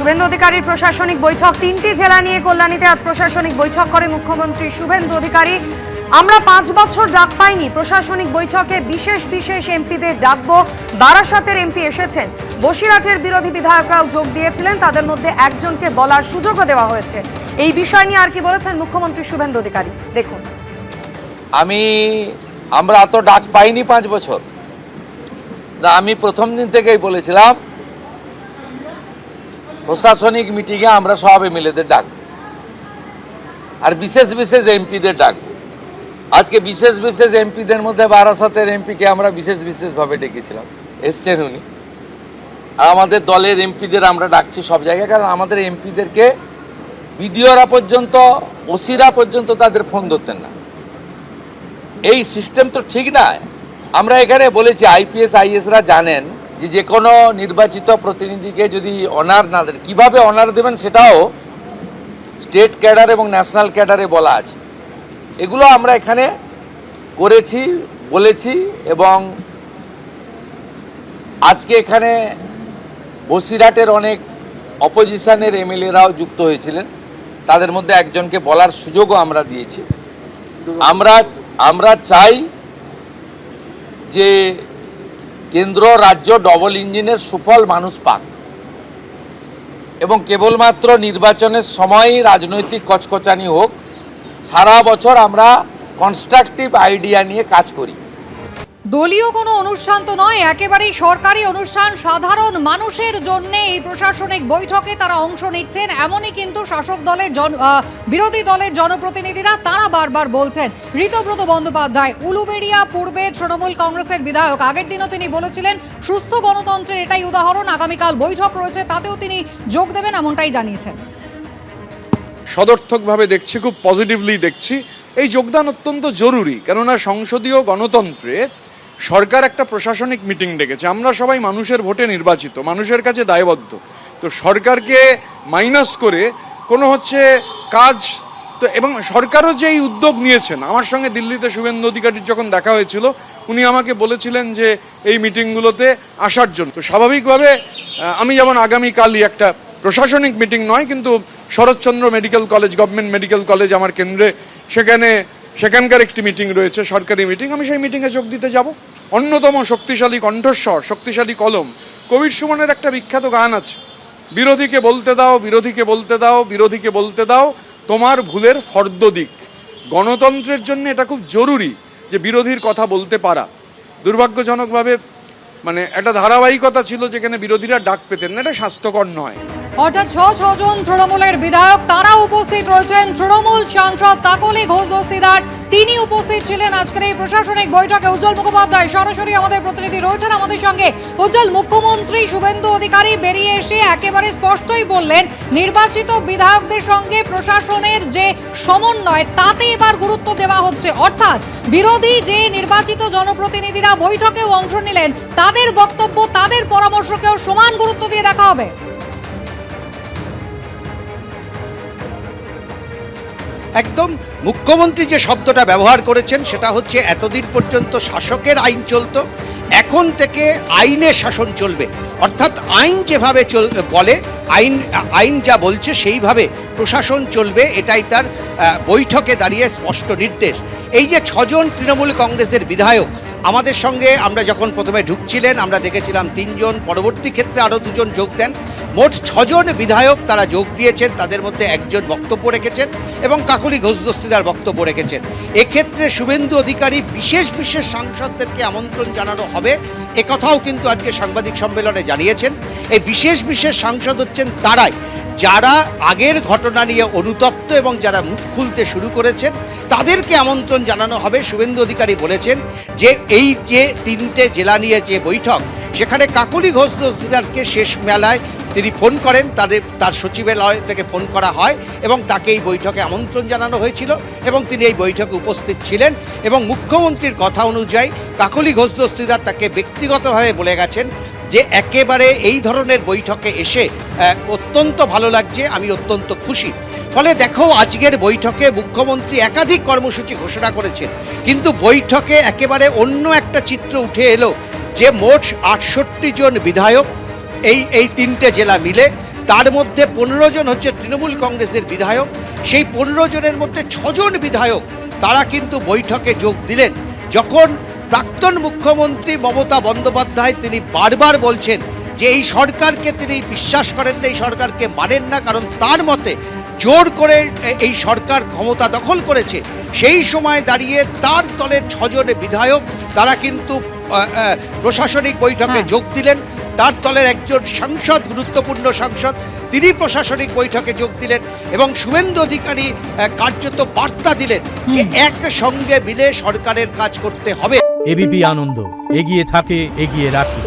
শুভেন্দু অধিকারীর প্রশাসনিক বৈঠক, 3টি জেলা নিয়ে কল্যাণীতে আজ প্রশাসনিক বৈঠক করে মুখ্যমন্ত্রী শুভেন্দু অধিকারী। আমরা 5 বছর ডাক পাইনি, প্রশাসনিক বৈঠকে বিশেষ বিশেষ এমপিদের ডাকবো। বারাসাতের এমপি এসেছেন, বসিরহাটের বিরোধী বিধায়করাও যোগ দিয়েছিলেন, তাদের মধ্যে একজনকে বলার সুযোগও দেওয়া হয়েছে। এই বিষয় নিয়ে আর কি বলেছেন মুখ্যমন্ত্রী শুভেন্দু অধিকারী, দেখুন। আমরা তো ডাক পাইনি 5 বছর। আমি প্রথম দিন থেকেই বলেছিলাম প্রশাসনিক মিটিংয়ে আমরা সব এমএলএদের ডাকব আর বিশেষ বিশেষ এমপিদের ডাকব। আজকে বিশেষ বিশেষ এমপিদের মধ্যে বারাসাতের এমপিকে আমরা বিশেষ বিশেষভাবে ডেকেছিলাম, এসছেন উনি। আর আমাদের দলের এমপিদের আমরা ডাকছি সব জায়গায়, কারণ আমাদের এমপিদেরকে বিডিওরা পর্যন্ত, ওসিরা পর্যন্ত তাদের ফোন ধরতেন না। এই সিস্টেম তো ঠিক নয়। আমরা এখানে বলেছি আইপিএস আইএসরা জানেন যে কোনো নির্বাচিত প্রতিনিধিকে যদি অনার না দেন, কীভাবে অনার দেবেন সেটাও স্টেট ক্যাডার এবং ন্যাশনাল ক্যাডারে বলা আছে। এগুলো আমরা এখানে করেছি, বলেছি। এবং আজকে এখানে বসিরহাটের অনেক অপোজিশনের এমএলএরাও যুক্ত হয়েছিলেন, তাদের মধ্যে একজনকে বলার সুযোগও আমরা দিয়েছি। আমরা চাই যে কেন্দ্র রাজ্য ডবল ইঞ্জিনের সুফল মানুষ পাক, এবং কেবলমাত্র নির্বাচনের সময়ই রাজনৈতিক কচকচানি হোক। সারা বছর আমরা কনস্ট্রাকটিভ আইডিয়া নিয়ে কাজ করি। দলীয় কোনো অনুষ্ঠান তো নয়, একেবারেই সরকারি অনুষ্ঠান। সাধারণ মানুষের জন্য এই প্রশাসনিক বৈঠকে তারা অংশ নিচ্ছেন, এমনই কিন্তু শাসক দলের বিরোধী দলের জনপ্রতিনিধিরা তারা বারবার বলছেন। ঋতব্রত বন্দ্যোপাধ্যায়, উলুবেড়িয়া পূর্বে তৃণমূল কংগ্রেসের বিধায়ক, আগের দিনও তিনি বলেছিলেন সুস্থ গণতন্ত্রের এটাই উদাহরণ। আগামীকাল বৈঠক রয়েছে, তাতেও তিনি যোগ দেবেন, এমনটাই জানিয়েছেন। সদর্থকভাবে দেখছি, খুব পজিটিভলি দেখছি। এই যোগদান অত্যন্ত জরুরি, কেননা সংসদীয় গণতন্ত্রে সরকার একটা প্রশাসনিক মিটিং ডেকেছে। আমরা সবাই মানুষের ভোটে নির্বাচিত, মানুষের কাছে দায়বদ্ধ। তো সরকারকে মাইনাস করে কোনো কাজ তো, এবং সরকারও যে এই উদ্যোগ নিয়েছেন। আমার সঙ্গে দিল্লিতে শুভেন্দু অধিকারীর যখন দেখা হয়েছিল, উনি আমাকে বলেছিলেন যে এই মিটিংগুলোতে আসার জন্য। তো স্বাভাবিকভাবে আমি যেমন আগামীকালই একটা প্রশাসনিক মিটিং নয়, কিন্তু Saratchandra medical college, government medical college আমার কেন্দ্রে, সেখানকার একটি মিটিং রয়েছে, সরকারি মিটিং। আমি সেই মিটিংয়ে যোগ দিতে যাব। অন্যতম শক্তিশালী কণ্ঠস্বর, শক্তিশালী কলম। কবির সুমনের একটা বিখ্যাত গান আছে, বিরোধীকে বলতে দাও, বিরোধীকে বলতে দাও, বিরোধীকে বলতে দাও তোমার ভুলের ফর্দ দিক। গণতন্ত্রের জন্য এটা খুব জরুরি যে বিরোধীর কথা বলতে পারা। দুর্ভাগ্যজনকভাবে একটা ধারাবাহিকতা ছিল যেখানে বিরোধীরা ডাক পেতেন না, এটা স্বাস্থ্যকর নয়। অর্থাৎ 6 জন তৃণমূলের বিধায়ক তারা উপস্থিত রয়েছেন। তৃণমূল সাংসদ কাকলি ঘোষ দস্তিদার তিনি উপস্থিত ছিলেন আজকের এই প্রশাসনিক বৈঠকে। উজ্জ্বল মুখোপাধ্যায় সরাসরি আমাদের প্রতিনিধি রয়েছেন আমাদের সঙ্গে। উজ্জ্বল, মুখ্যমন্ত্রী শুভেন্দু অধিকারী বেরিয়ে এসে একেবারে স্পষ্টই বললেন নির্বাচিত বিধায়কদের সঙ্গে প্রশাসনের যে সমন্বয় তাতে এবার গুরুত্ব দেওয়া হচ্ছে। অর্থাৎ বিরোধী যে নির্বাচিত জনপ্রতিনিধিরা বৈঠকেও অংশ নিলেন তাদের বক্তব্য, তাদের পরামর্শকেও সমান গুরুত্ব দিয়ে দেখা হবে। একদম মুখ্যমন্ত্রী যে শব্দটা ব্যবহার করেছেন সেটা হচ্ছে এতদিন পর্যন্ত শাসকের আইন চলতো, এখন থেকে আইনের শাসন চলবে। অর্থাৎ আইন যেভাবে বলে, আইন যা বলছে সেইভাবে প্রশাসন চলবে, এটাই তার বৈঠকে দাঁড়িয়ে স্পষ্ট নির্দেশ। এই যে 6 জন তৃণমূল কংগ্রেসের বিধায়ক আমাদের সঙ্গে, আমরা যখন প্রথমে ঢুকছিলেন আমরা দেখেছিলাম 3 জন, পরবর্তী ক্ষেত্রে আরও 2 জন যোগ দেন। মোট 6 জন বিধায়ক তারা যোগ দিয়েছেন, তাদের মধ্যে একজন বক্তব্য রেখেছেন এবং কাকলি ঘোষ দস্তিদার বক্তব্য রেখেছেন। এক্ষেত্রে শুভেন্দু অধিকারী বিশেষ বিশেষ সাংসদদেরকে আমন্ত্রণ জানানো হবে, একথাও কিন্তু আজকে সাংবাদিক সম্মেলনে জানিয়েছেন। এই বিশেষ বিশেষ সাংসদ হচ্ছেন তারাই যারা আগের ঘটনা নিয়ে অনুতপ্ত এবং যারা মুখ খুলতে শুরু করেছেন, তাদেরকে আমন্ত্রণ জানানো হবে। শুভেন্দু অধিকারী বলেছেন যে এই যে 3টে জেলা নিয়ে যে বৈঠক, সেখানে কাকলি ঘোষ দস্তিদারকে শেষ মেলায় তিনি ফোন করেন, তার সচিবালয় থেকে ফোন করা হয় এবং তাকে এই বৈঠকে আমন্ত্রণ জানানো হয়েছিল এবং তিনি এই বৈঠকে উপস্থিত ছিলেন। এবং মুখ্যমন্ত্রীর কথা অনুযায়ী কাকলি ঘোষ দস্তিদার তাকে ব্যক্তিগতভাবে বলে গেছেন যে একেবারে এই ধরনের বৈঠকে এসে অত্যন্ত ভালো লাগছে, আমি অত্যন্ত খুশি। ফলে দেখো, আজকের বৈঠকে মুখ্যমন্ত্রী একাধিক কর্মসূচি ঘোষণা করেছেন, কিন্তু বৈঠকে একেবারে অন্য একটা চিত্র উঠে এলো যে মোট 68 জন বিধায়ক এই 3টে জেলা মিলে তার মধ্যে 15 জন হচ্ছে তৃণমূল কংগ্রেসের বিধায়ক। সেই 15 জনের মধ্যে 6 জন বিধায়ক তারা কিন্তু বৈঠকে যোগ দিলেন। যখন প্রাক্তন মুখ্যমন্ত্রী মমতা বন্দ্যোপাধ্যায় তিনি বারবার বলছেন যে এই সরকারকে তিনি বিশ্বাস করেন না, এই সরকারকে মানেন না, কারণ তার মতে জোর করে এই সরকার ক্ষমতা দখল করেছে, সেই সময় দাঁড়িয়ে তার দলের 6 জন বিধায়ক তারা কিন্তু প্রশাসনিক বৈঠকে যোগ দিলেন। তার দলের একজন সাংসদ, গুরুত্বপূর্ণ সাংসদ, তিনি প্রশাসনিক বৈঠকে যোগ দিলেন এবং শুভেন্দু অধিকারী কার্যত বার্তা দিলেন যে একসঙ্গে মিলে সরকারের কাজ করতে হবে। এবিপি আনন্দ, এগিয়ে থাকে, এগিয়ে রাখে।